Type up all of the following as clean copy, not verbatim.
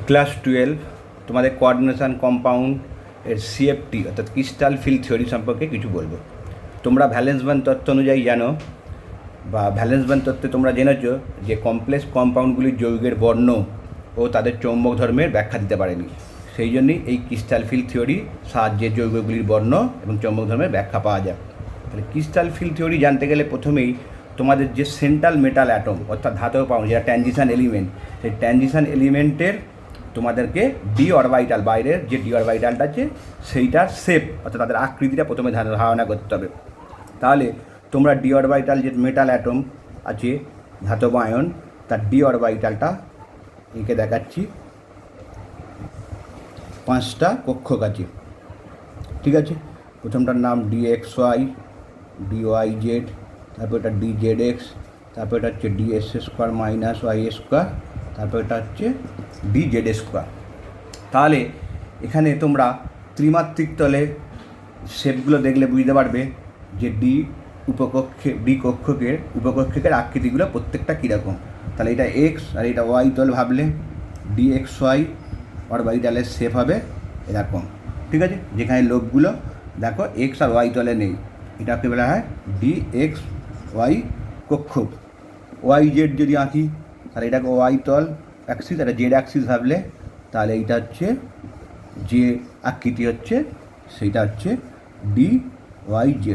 Class 12 তোমাদের coordination compound এর CFT অর্থাৎ ক্রিস্টাল ফিল্ড থিওরি সম্পর্কে কিছু বলবো। তোমরা ভ্যালেন্স ব্যান্ড তত্ত্ব অনুযায়ী জানো বা ভ্যালেন্স ব্যান্ড তত্ত্বে তোমরা জেনেছো যে কমপ্লেক্স কম্পাউন্ডগুলির যৌগের বর্ণ ও তাদের চৌম্বক ধর্মের ব্যাখ্যা দিতে পারেনি। সেই জন্যই এই ক্রিস্টাল ফিল্ড থিওরি সাহায্যে যৌগগুলির বর্ণ এবং চৌম্বক ধর্মের ব্যাখ্যা পাওয়া যায়। তাহলে ক্রিস্টাল ফিল্ড থিওরি জানতে গেলে প্রথমেই তোমাদের যে সেন্ট্রাল মেটাল অ্যাটম অর্থাৎ ধাতব পাউন্ড যেটা ট্রানজিশন এলিমেন্ট, সেই ট্রানজিশন এলিমেন্টের তোমাদেরকে ডি অরবিটাল বাইরের যে ডি অরবিটালটা আছে সেইটার শেপ অর্থাৎ তাদের আকৃতিটা প্রথমে ধারণা করতে হবে। তাহলে তোমরা ডি অরবিটাল যে মেটাল অ্যাটম আছে ধাতব আয়ন তার ডি অরবিটালটা এঁকে দেখাচ্ছি। 5টা কক্ষক আছে, ঠিক আছে। প্রথমটার নাম DXY, DYZ, তারপর এটা DZX, তারপর এটা হচ্ছে DS² মাইনাস YS², তারপর এটা হচ্ছে DZ²। তাহলে এখানে তোমরা ত্রিমাত্রিক তলে শেপগুলো দেখলে বুঝতে পারবে যে ডি কক্ষকের আকৃতিগুলো প্রত্যেকটা কীরকম। তাহলে এটা এক্স আর এটা ওয়াই তল ভাবলে DXY অরবিটালের শেপ হবে এরকম, ঠিক আছে। যেখানে লোকগুলো দেখো এক্স আর ওয়াই তলে নেই, এটাকে বলা হয় DXY কক্ষক। YZ যদি আঁকি তাহলে এটাকে ওয়াই তল অ্যাক্সিস, এটা জেড অ্যাক্সিস ভাবলে তাহলে এইটা হচ্ছে যে আকৃতি হচ্ছে সেইটা হচ্ছে DYZ।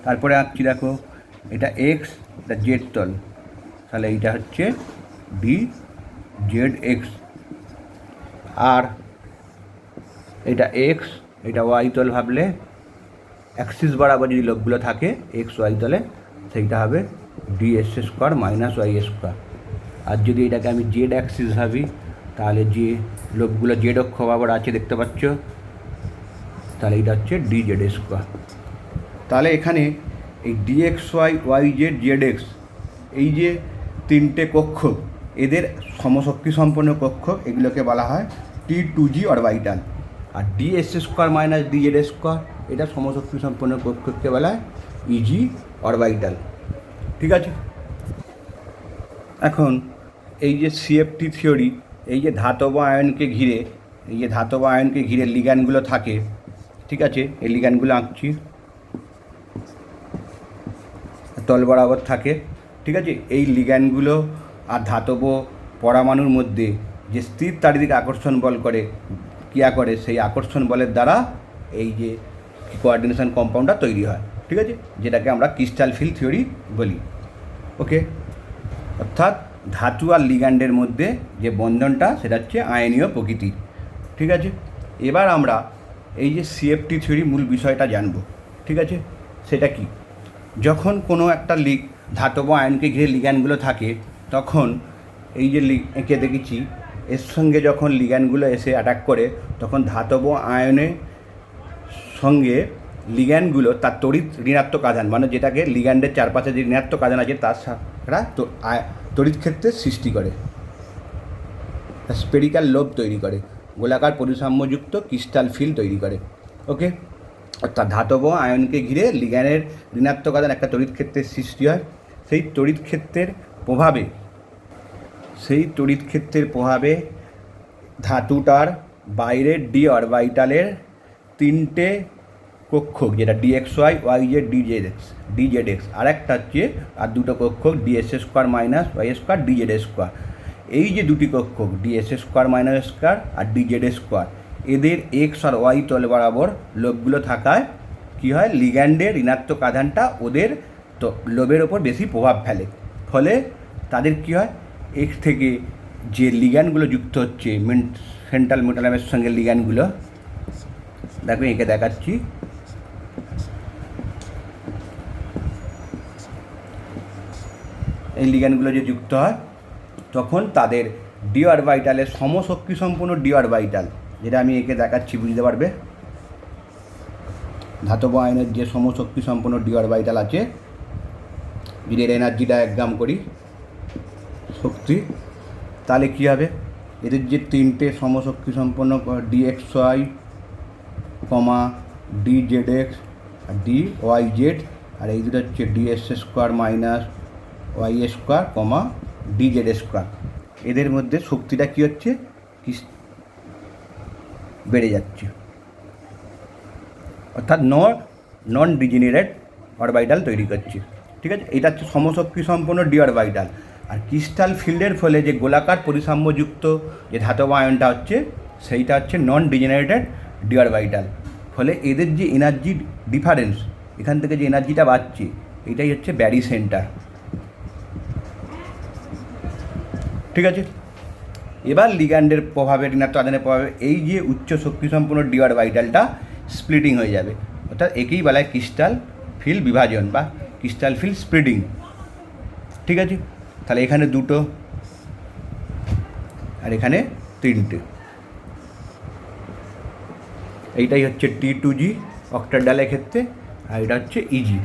তারপরে আঁকছি দেখো এটা এক্স, এটা জেড তল, তাহলে এইটা হচ্ছে DZX। আর এটা এক্স, এটা ওয়াই তল ভাবলে অ্যাক্সিস বরাবর যদি লোকগুলো থাকে এক্স ওয়াই তলে সেইটা হবে DS² মাইনাস YS²। আর যদি এটাকে আমি জেড অ্যাক্সিস ভাবি তাহলে যে লোকগুলো জেড অক্ষ বরাবর আছে দেখতে পাচ্ছ, তাহলে এটা হচ্ছে DZ²। তাহলে এখানে এই DXY YZ ZX এই যে তিনটে কক্ষক এদের সমশক্তি সম্পন্ন কক্ষক, এগুলোকে বলা হয় T2G অরবিটাল। আর DS² মাইনাস DZ² এটা সমশক্তি সম্পন্ন কক্ষককে বলা হয় EG অরবিটাল, ঠিক আছে। এখন এই যে সিএফটি থিওরি, এই যে ধাতব আয়নকে ঘিরে লিগ্যান্ডগুলো থাকে, ঠিক আছে। এই লিগ্যান্ডগুলো আঁকছি, তল বরাবর থাকে, ঠিক আছে। এই লিগ্যান্ডগুলো আর ধাতব পরমাণুর মধ্যে যে স্থির চারিদিক আকর্ষণ বল ক্রিয়া করে সেই আকর্ষণ বলের দ্বারা এই যে কোঅর্ডিনেশন কম্পাউন্ডটা তৈরি হয়, ঠিক আছে, যেটাকে আমরা ক্রিস্টাল ফিল্ড থিওরি বলি। ওকে, অর্থাৎ ধাতু আর লিগ্যান্ডের মধ্যে যে বন্ধনটা সেটা হচ্ছে আয়নীয় প্রকৃতির, ঠিক আছে। এবার আমরা এই যে সিএফটি থিওরি মূল বিষয়টা জানব, ঠিক আছে। সেটা কি, যখন কোনো একটা ধাতব আয়নকে ঘিরে লিগ্যান্ডগুলো থাকে তখন এই যে এঁকে দেখেছি এর সঙ্গে যখন লিগ্যান্ডগুলো এসে অ্যাটাক করে তখন ধাতব আয়নের সঙ্গে লিগ্যান্ডগুলো তার তড়িৎ ঋণাত্মক আধান মানে যেটাকে লিগ্যান্ডের চারপাশে যে ঋণাত্মক আধান আছে তার সাথে তড়িৎ ক্ষেত্রের সৃষ্টি করে, স্পেরিক্যাল লোব তৈরি করে, গোলাকার পরিসাম্যযুক্ত ক্রিস্টাল ফিল্ড তৈরি করে। ওকে, অর্থাৎ ধাতব আয়নকে ঘিরে লিগ্যান্ডের ঋণাত্মক আধান একটা তড়িৎ ক্ষেত্রের সৃষ্টি হয়। সেই তড়িৎ ক্ষেত্রের প্রভাবে ধাতুটার বাইরের ডি অরবিটালের তিনটে কক্ষক যেটা DXY YZ DZX আর একটা হচ্ছে আর দুটো কক্ষক DS² মাইনাস YS² DZ²। এই যে দুটি কক্ষক DS² মাইনাস YS² আর DZ² এদের এক্স আর ওয়াই তল বরাবর লোবগুলো থাকায় কী হয়, লিগ্যান্ডের ঋণাত্মক আধানটা ওদের তো লোবের ওপর বেশি প্রভাব ফেলে। ফলে তাদের কী হয়, এক্স থেকে যে লিগ্যান্ডগুলো যুক্ত হচ্ছে সেন্ট্রাল মেটালামের সঙ্গে লিগ্যান্ডগুলো দেখো এঁকে দেখাচ্ছি। এই লিগ্যান্ডগুলো যে যুক্ত হয় তখন তাদের ডি অরবিটালের সমশক্তি সম্পন্ন ডি অরবিটাল, যেটা আমি এঁকে দেখাচ্ছি বুঝতে পারবে। ধাতব আয়নের যে সমশক্তি সম্পন্ন ডি অরবিটাল আছে, যদি এর এনার্জি ডায়াগ্রাম করি শক্তি, তাহলে কী হবে, এদের যে তিনটে সমশক্তি সম্পন্ন DXY, DZX আর DYZ আর এই দুটো হচ্ছে DS² মাইনাস YS², DZ², এদের মধ্যে শক্তিটা কী হচ্ছে, বেড়ে যাচ্ছে, অর্থাৎ নন ডিজেনারেট অরবিটাল তৈরি করছে। ঠিক আছে, এটা হচ্ছে সমশক্তি সম্পন্ন ডি অরবিটাল। আর ক্রিস্টাল ফিল্ডের ফলে যে গোলাকার পরিসাম্যযুক্ত যে ধাতব আয়নটা হচ্ছে সেইটা হচ্ছে নন ডিজেনারেটেড ডি অরবিটাল। ফলে এদের যে এনার্জি ডিফারেন্স, এখান থেকে যে এনার্জিটা বাড়ছে, এটাই হচ্ছে ব্যারি সেন্টার। ঠিক আছে, এবার লিগ্যান্ডের প্রভাবে, ঋণাত্মক আধানের প্রভাবে এই যে উচ্চ শক্তিসম্পন্ন ডি অরবিটালটা স্প্লিটিং হয়ে যাবে, অর্থাৎ একেই বলা হয় ক্রিস্টাল ফিল্ড বিভাজন বা ক্রিস্টাল ফিল্ড স্প্লিটিং। ঠিক আছে, তাহলে এখানে দুটো আর এখানে তিনটে, এইটাই হচ্ছে T2G অক্টাডালের ক্ষেত্রে, আর এটা হচ্ছে ইজি।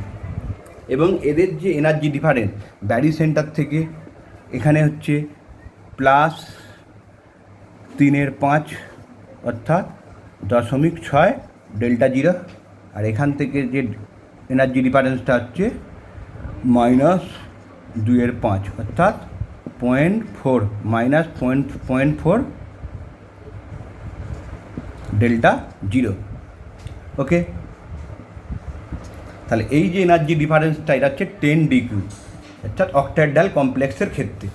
এবং এদের যে এনার্জি ডিফারেন্স ব্যারি সেন্টার থেকে এখানে হচ্ছে +3/5 অর্থাৎ 0.6 ডেল্টা জিরো, আর এখান থেকে যে এনার্জি ডিফারেন্সটা হচ্ছে -2/5 অর্থাৎ 0.4 -0.4 ডেল্টা জিরো। ওকে, তাহলে এই যে এনার্জি ডিফারেন্সটা এটা হচ্ছে 10 ডিগ্রি, অর্থাৎ অক্টাডাল কমপ্লেক্সের ক্ষেত্রে।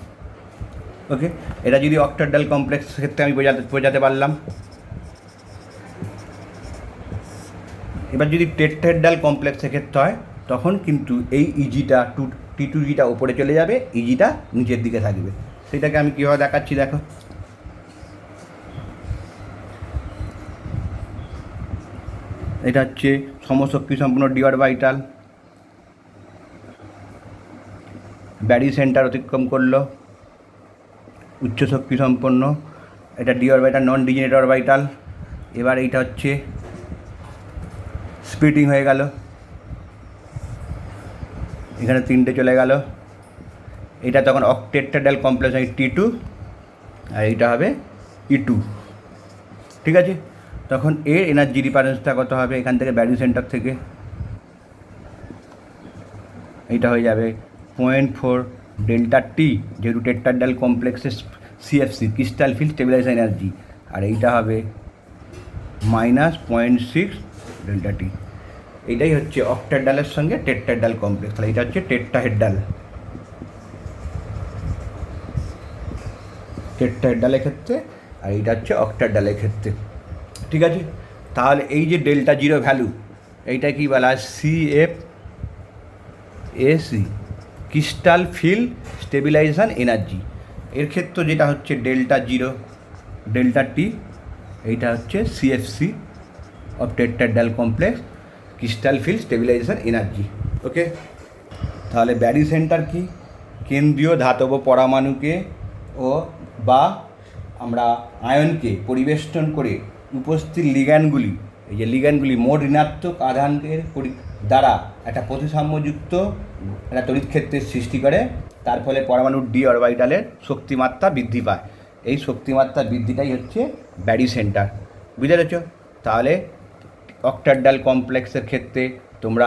ওকে, এটা যদি অক্টাডাল কমপ্লেক্সের ক্ষেত্রে আমি বোঝাতে পারলাম। এবার যদি টেট্রাহেড্রাল কমপ্লেক্সের ক্ষেত্রে হয় তখন কিন্তু এই ইজিটা T2Gটা উপরে চলে যাবে, ইজিটা নিচের দিকে থাকবে। সেটাকে আমি কীভাবে দেখাচ্ছি দেখো। এটা হচ্ছে সমশক্তি সম্পন্ন ডি অরবিটাল, ব্যারি সেন্টার অতিক্রম করলো, উচ্চ শক্তি সম্পন্ন, এটা ডি অরবিটাল নন ডিজেনারেট অরবিটাল। এবার এইটা হচ্ছে স্প্লিটিং হয়ে গেল, এখানে তিনটে চলে গেল, এটা তখন টেট্রাহেড্রাল কমপ্লেক্স হয় T2 আর এইটা হবে E2। ঠিক আছে, তখন এর এনার্জি ডিফারেন্সটা কত হবে, এখান থেকে ব্যারি সেন্টার থেকে এইটা হয়ে যাবে 0.4 ডেল্টা টি, যেহেতু টেট্রাহেড্রাল কমপ্লেক্সের CFC crystal field stabilisation energy, আর এইটা হবে -0.6 ডেল্টা টি। এইটাই হচ্ছে অক্টাডালের সঙ্গে টেট্রাহেড্রাল কমপ্লেক্স। তাহলে এটা হচ্ছে টেট্রাহেড্রালের ক্ষেত্রে, আর এইটা হচ্ছে অক্টাডালের ক্ষেত্রে। ঠিক আছে, তাহলে এই যে ডেল্টা জিরো ভ্যালু, এইটা কি বলা হয় CFAC crystal field stabilisation energy. এর ক্ষেত্রে যেটা হচ্ছে ডেল্টা জিরো ডেল্টা টি, এইটা হচ্ছে CFC of tetrahedral complex crystal field stabilisation energy. Okay, তাহলে ব্যারি সেন্টার কি, কেন্দ্রীয় ধাতব পরমাণুকে বা আমরা আয়নকে পরিবেষ্টন করে উপস্থিত লিগ্যান্ডগুলি, এই যে লিগ্যান্ডগুলি মোট ঋণাত্মক আধানের দ্বারা একটা প্রতিসাম্যযুক্ত একটা তড়িৎক্ষেত্রের সৃষ্টি করে, তার ফলে পরমাণুর ডি অরবিটালের শক্তিমাত্রা বৃদ্ধি পায়। এই শক্তিমাত্রা বৃদ্ধিটাই হচ্ছে ব্যারি সেন্টার। বুঝতে পেরেছ? তাহলে অক্টাডাল কমপ্লেক্সের ক্ষেত্রে তোমরা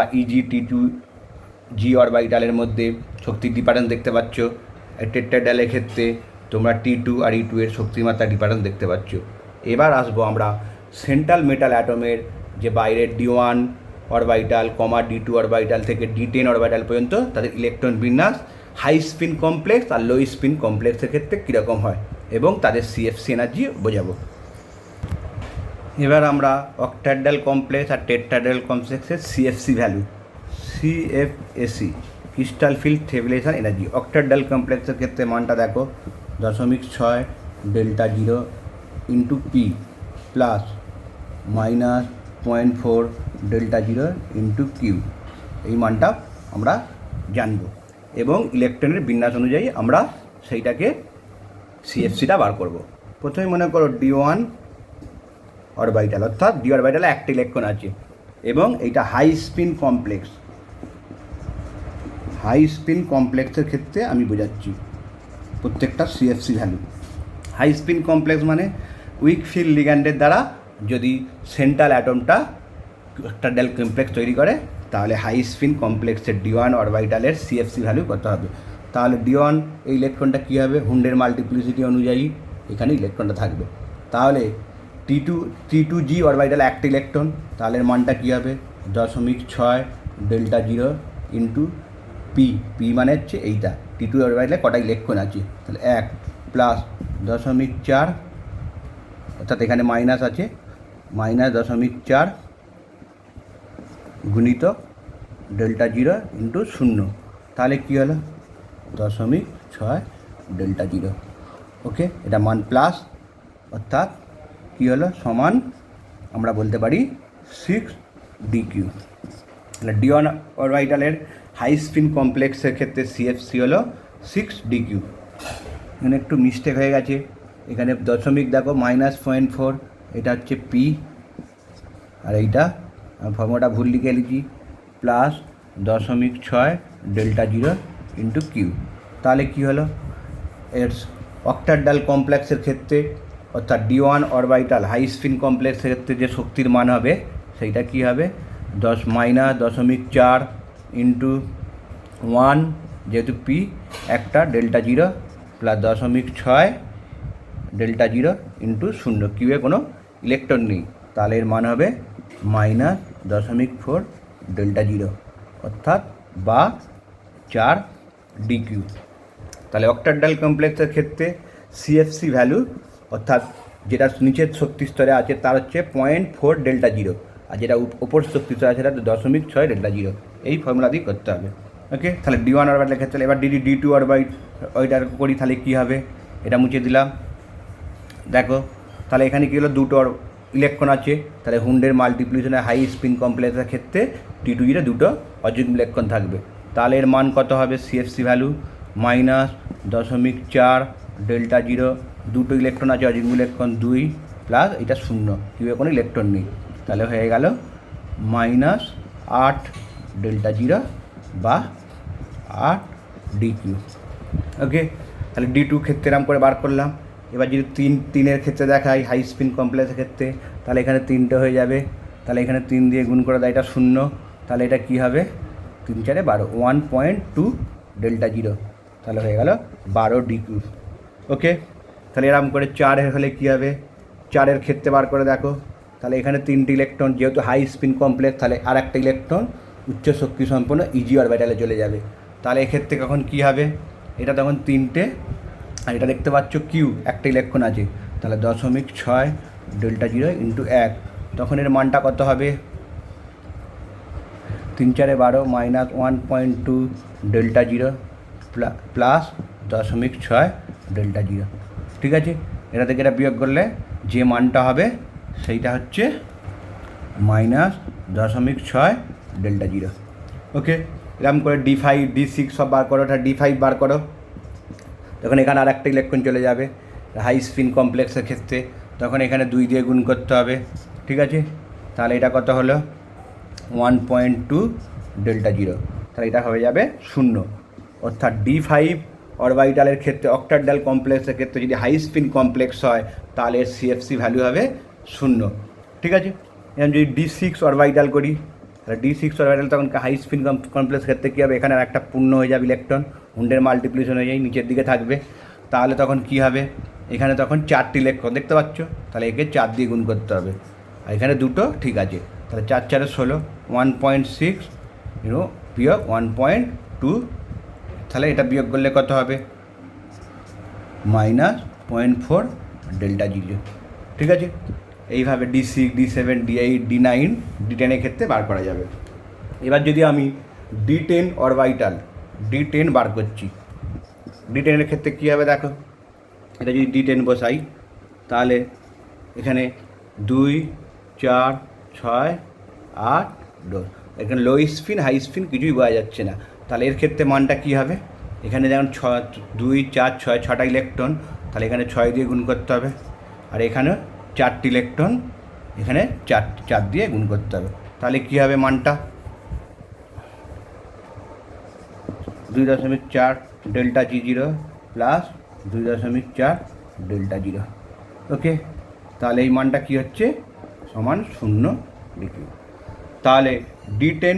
T2G অরবিটালের মধ্যে শক্তির ডিফারেন্স দেখতে পাচ্ছ, টেট্রাহেড্রালের ক্ষেত্রে তোমরা T2 আর E2 এর শক্তিমাত্রা ডিফারেন্স দেখতে পাচ্ছ। এবার আসবো আমরা সেন্ট্রাল মেটাল অ্যাটমের যে বাইরের D1 অরবিটাল, D2 অরবিটাল থেকে D10 অরবিটাল পর্যন্ত তাদের ইলেকট্রন বিন্যাস হাই স্পিন কমপ্লেক্স আর লো স্পিন কমপ্লেক্সের ক্ষেত্রে কীরকম হয় এবং তাদের CFC এনার্জি বোঝাবো। এবার আমরা অক্টাডাল কমপ্লেক্স আর টেট্রাহেড্রাল কমপ্লেক্সের CFC value, CFAC crystal field stabilisation energy. Octahedral কমপ্লেক্সের ক্ষেত্রে মানটা দেখো 0.6 delta zero into p plus -0.4 delta zero into Q, এই মানটা আমরা জানব এবং ইলেকট্রনের বিন্যাস অনুযায়ী আমরা সেইটাকে CFCটা বার করব। প্রথমে মনে করো D1 অরবিটাল, অর্থাৎ ডি অরবিটালে একটা ইলেকট্রন আছে এবং এইটা high spin complex. High spin কমপ্লেক্সের ক্ষেত্রে আমি বোঝাচ্ছি প্রত্যেকটা CFC value. High spin complex মানে উইক ফিল্ড লিগ্যান্ডের দ্বারা যদি সেন্ট্রাল অ্যাটমটা অক্টাডাল কমপ্লেক্স তৈরি করে, তাহলে হাই স্পিন কমপ্লেক্সের D1 অরবিটালের CFC ভ্যালু কত হবে। তাহলে D1 এই ইলেকট্রনটা কী হবে, হুন্ডের মাল্টিপ্লিসিটি অনুযায়ী এখানে ইলেকট্রনটা থাকবে। তাহলে T2G অরবিটালে একটা ইলেকট্রন, তাহলে এর মানটা কী হবে 0.6 ডেল্টা জিরো ইন্টু পি মানে হচ্ছে এইটা T2 অরবিটালে কটা ইলেকট্রন আছে, তাহলে 1 প্লাস 0.4 অর্থাৎ এখানে মাইনাস আছে, মাইনাস 0.4 গুণিত ডেল্টা জিরো ইন্টু 0, তাহলে কী হলো 0.6 ডেল্টা জিরো। ওকে, এটা মান প্লাস, অর্থাৎ কী হলো সমান আমরা বলতে পারি 6dq। তাহলে D1 অরবিটালের হাই স্পিন কমপ্লেক্সের ক্ষেত্রে CFC হলো 6dq। এখানে একটু মিস্টেক হয়ে গেছে, এখানে দশমিক দেখো -0.4, এটা হচ্ছে পি, আর এইটা ফর্মুলাটা ভুল লিখে লিখি, plus 0.6 delta zero into Q. তাহলে কী হলো এর অক্টাডাল কমপ্লেক্সের ক্ষেত্রে অর্থাৎ D1 অরবিটাল হাই স্পিন কমপ্লেক্সের ক্ষেত্রে যে শক্তির মান হবে সেইটা কী হবে -0.4 ইন্টু 1, যেহেতু পি একটা delta zero, plus 0.6 delta zero into 0, কিউয়ে কোনো ইলেকট্রন নেই, তাহলে এর মান হবে -0.4 ডেল্টা জিরো, অর্থাৎ বা 4dq। তাহলে অক্টাডাল কমপ্লেক্সের ক্ষেত্রে CFC ভ্যালু অর্থাৎ যেটা নিচের শক্তি স্তরে আছে তার হচ্ছে 0.4 ডেল্টা জিরো, আর যেটা ওপর শক্তি স্তরে আছে সেটা 0.6 ডেল্টা জিরো। এই ফর্মুলা দিয়ে করতে হবে। ওকে, তাহলে D1 অরবিটালের ক্ষেত্রে এবার D2 অরবিটাল করি, তাহলে কী হবে, এটা মুছে দিলাম। দেখো তাহলে এখানে কী হলো, দুটো ইলেকট্রন আছে, তাহলে হুন্ডের মাল্টিপ্লিকেশনের হাই স্পিন কমপ্লেক্সের ক্ষেত্রে T2 দুটো অযুগ্ম ইলেকট্রন থাকবে, তাহলে এর মান কত হবে CFC ভ্যালু -0.4 ডেল্টা জিরো, দুটো ইলেকট্রন আছে অযুগ্ম ইলেকট্রন 2 প্লাস এটা 0, কিউয়ে কোনো ইলেকট্রন নেই, তাহলে হয়ে গেল -8 ডেল্টা জিরো বা 8dq। ওকে, তাহলে D2 ক্ষেত্রে এরকম করে বার করলাম। এবার যদি তিনের ক্ষেত্রে দেখাই হাই স্পিন কমপ্লেক্সের ক্ষেত্রে, তাহলে এখানে 3টে হয়ে যাবে, তাহলে এখানে 3 দিয়ে গুণ করে দেয়, এটা 0, তাহলে এটা কী হবে 3 4 12, 1.2 ডেল্টা জিরো, তাহলে হয়ে গেল 12dq। ওকে, তাহলে এরকম করে 4 হলে কী হবে, 4-এর ক্ষেত্রে বার করে দেখো, তাহলে এখানে 3টি ইলেকট্রন, যেহেতু হাই স্পিন কমপ্লেক্স তাহলে আর একটা ইলেকট্রন উচ্চ শক্তি সম্পন্ন ইজি অরবিটালে চলে যাবে, তাহলে এক্ষেত্রে কখন কী হবে, এটা তখন 3টে, আর এটা দেখতে পাচ্ছ কিউ একটা ইলেকট্রন আছে, তাহলে 0.6 ডেল্টা জিরো ইন্টু 1, তখন এর মানটা কত হবে 3 4 12 -1.2 delta zero plus 0.6 delta zero. ঠিক আছে, এটা থেকে এটা বিয়োগ করলে যে মানটা হবে সেইটা হচ্ছে -0.6 ডেল্টা জিরো। ওকে, এরকম করে D5 D6 সব বার করো, ওটা D5 বার করো, তখন এখানে আর একটা ইলেকট্রন চলে যাবে হাই স্পিন কমপ্লেক্সের ক্ষেত্রে, তখন এখানে 2 দিয়ে গুণ করতে হবে। ঠিক আছে, তাহলে এটা কত হলো 1.2 ডেল্টা জিরো, তাহলে এটা হয়ে যাবে 0, অর্থাৎ D5 অরবিটালের ক্ষেত্রে অক্টাডাল কমপ্লেক্সের ক্ষেত্রে যদি হাই স্পিন কমপ্লেক্স হয় তাহলে এর CFC ভ্যালু হবে 0। ঠিক আছে, এখন যদি D6 অরবিটাল করি, তাহলে D6 অরবিটাল তখন হাই স্পিন কমপ্লেক্স ক্ষেত্রে কী হবে, এখানে একটা পূর্ণ হয়ে যাবে ইলেকট্রন, হুন্ডের মাল্টিপ্লিকেশন হয়ে যায় নিচের দিকে থাকবে, তাহলে তখন কী হবে, এখানে তখন 4টি ইলেকট্রন দেখতে পাচ্ছ, তাহলে একে 4 দিয়ে গুণ করতে হবে, আর এখানে দুটো ঠিক আছে, তাহলে 4 4 16, 1.6 বিয়োগ 1.2, তাহলে এটা বিয়োগ করলে কত হবে -0.4 ডেল্টা জিরো। ঠিক আছে, এইভাবে D6 D7 D8 D9 D10-এর ক্ষেত্রে বার করা যাবে। এবার যদি আমি D10 অরবিটাল D10 বার করছি, D10-এর ক্ষেত্রে কী হবে দেখো, এটা যদি D10 বসাই তাহলে এখানে 2 4 6 8 10, এখানে লো স্পিন হাই স্পিন কিছুই বোঝা যাচ্ছে না, তাহলে এর ক্ষেত্রে মানটা কী হবে, এখানে যেমন 2 4 6 6টা ইলেকট্রন, তাহলে এখানে 6 দিয়ে গুণ করতে হবে, আর এখানে 4টি ইলেকট্রন, এখানে 4 দিয়ে গুণ করতে হবে, তাহলে কী হবে মানটা 2.4 delta G0 plus 2.4 delta zero. Okay, তাহলে এই মানটা কী হচ্ছে সমান 0dq। তাহলে D10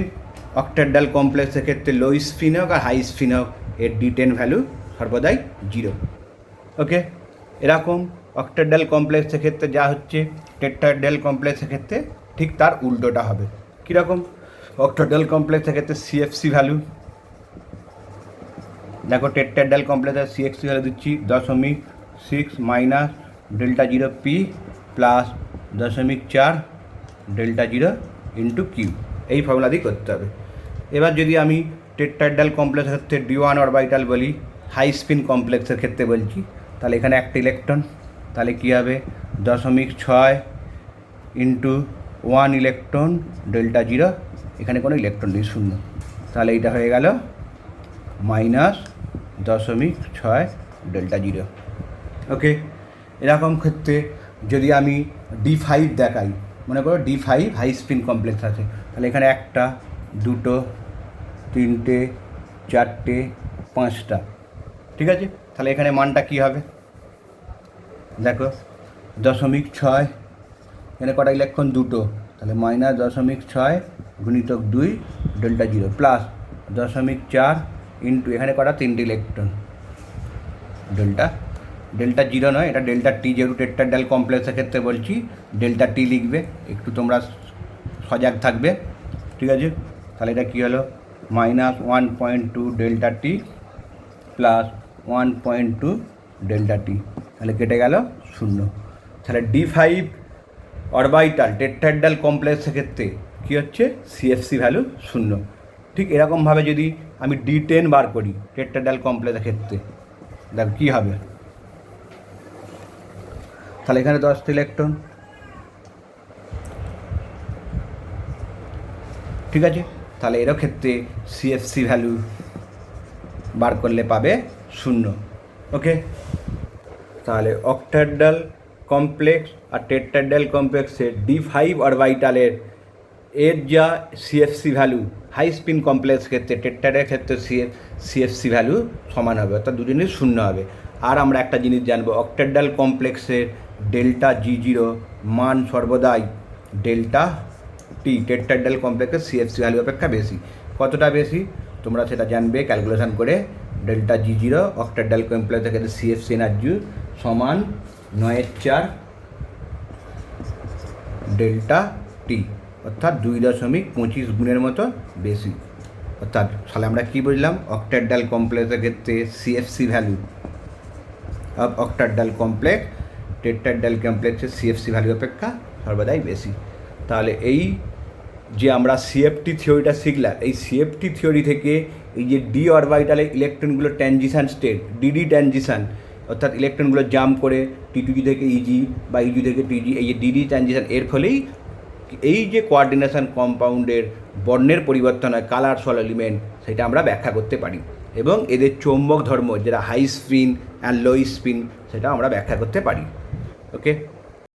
অক্টাডাল কমপ্লেক্সের ক্ষেত্রে লো স্পিন হোক আর হাই স্পিন হোক এর D10 ভ্যালু সর্বদাই 0। ওকে, এরকম অক্টাডাল কমপ্লেক্সের ক্ষেত্রে যা হচ্ছে টেট্রাডাল কমপ্লেক্সের ক্ষেত্রে ঠিক তার উল্টোটা হবে। কীরকম? অক্টাডাল কমপ্লেক্সের ক্ষেত্রে সিএফসি ভ্যালু, দেখো টেট্রাডাল কমপ্লেক্সের সিএফসি ভ্যালু দিচ্ছি 0.6 minus delta zero P plus 0.4 delta zero into Q, এই ফর্মুলা দিয়ে করতে হবে। এবার যদি আমি টেট্রাডাল কমপ্লেক্সের ক্ষেত্রে D1 অরবিটাল বলি, হাই স্পিন কমপ্লেক্সের ক্ষেত্রে বলছি, তাহলে এখানে একটা ইলেকট্রন, তাহলে কী হবে 0.6 ইন্টু 1 ইলেকট্রন ডেল্টা জিরো, এখানে কোনো ইলেকট্রন নেই, শূন্য, তাহলে এইটা হয়ে গেল -0.6 ডেল্টা জিরো। ওকে, এরকম ক্ষেত্রে যদি আমি D5 দেখাই, মনে করো D5 হাই স্পিন কমপ্লেক্স আছে, তাহলে এখানে 1, 2, 3, 4, 5টা, ঠিক আছে? তাহলে এখানে মানটা কী হবে দেখো 0.6, এখানে কটা ইলেকট্রন? 2, তাহলে -0.6 গুণিতক 2 ডেল্টা জিরো প্লাস 0.4 ইন্টু এখানে কটা? 3টে ইলেকট্রন ডেল্টা জিরো নয়, এটা ডেল্টা টি, যেহেতু টেট্রাডাল কমপ্লেক্সের ক্ষেত্রে বলছি ডেল্টা টি লিখবে, একটু তোমরা সজাগ থাকবে, ঠিক আছে? তাহলে এটা কী হলো -1.2 ডেল্টা টি প্লাস 1.2 ডেল্টা টি, তাহলে কেটে গেল 0। তাহলে D5 অরবিটাল টেট্রাডাল কমপ্লেক্সের ক্ষেত্রে কী হচ্ছে? CFC value 0। ঠিক এরকমভাবে যদি আমি D10 বার করি টেট্রাডাল কমপ্লেক্সের ক্ষেত্রে, দেখো কী হবে, তাহলে এখানে 10টা ইলেকট্রন, ঠিক আছে? তাহলে এরও ক্ষেত্রে সিএফসি ভ্যালু বার করলে পাবে 0। ওকে, তাহলে অক্টাডাল কমপ্লেক্স আর টেট্রাডাল কমপ্লেক্সের D5 অরবিটালের এর যা CFC value high spin complex ক্ষেত্রে টেট্রাডাল ক্ষেত্রে সিএফসি ভ্যালু সমান হবে, অর্থাৎ দুজনই 0 হবে। আর আমরা একটা জিনিস জানবো, অক্টাডাল কমপ্লেক্সের ডেল্টা G0 মান সর্বদাই ডেল্টা টি টেট্রাডাল কমপ্লেক্সের সিএফসি ভ্যালু অপেক্ষা বেশি। কতটা বেশি তোমরা সেটা জানবে ক্যালকুলেশন করে। ডেল্টা G0 অক্টাডাল কমপ্লেক্সের ক্ষেত্রে সিএফসি এনার্জি সমান 9/4 ডেল্টা টি, অর্থাৎ 2.25 গুণের মতো বেশি। অর্থাৎ তাহলে আমরা কী বুঝলাম? অক্টাডাল কমপ্লেক্সের ক্ষেত্রে সিএফসি ভ্যালু অফ অক্টাডাল কমপ্লেক্স টেট্রাডাল কমপ্লেক্সের সিএফসি ভ্যালু অপেক্ষা সর্বদাই বেশি। তাহলে এই যে আমরা সিএফটি থিওরিটা শিখলাম, এই সিএফটি থিওরি থেকে এই যে ডি অরবিটালে ইলেকট্রনগুলো ট্রানজিশন স্টেট, ডিডি ট্রানজিশন, অর্থাৎ ইলেকট্রনগুলো জাম্প করে টি2জি থেকে ইজি বা ইজি থেকে টিজি, এই যে ডিডি ট্রানজিশন, এর ফলেই এই যে কোঅর্ডিনেশন কম্পাউন্ডের বর্ণের পরিবর্তন হয়, কালারস অল এলিমেন্ট, সেটা আমরা ব্যাখ্যা করতে পারি। এবং এদের চৌম্বক ধর্ম, যেটা high spin and low spin, সেটা আমরা ব্যাখ্যা করতে পারি। ওকে।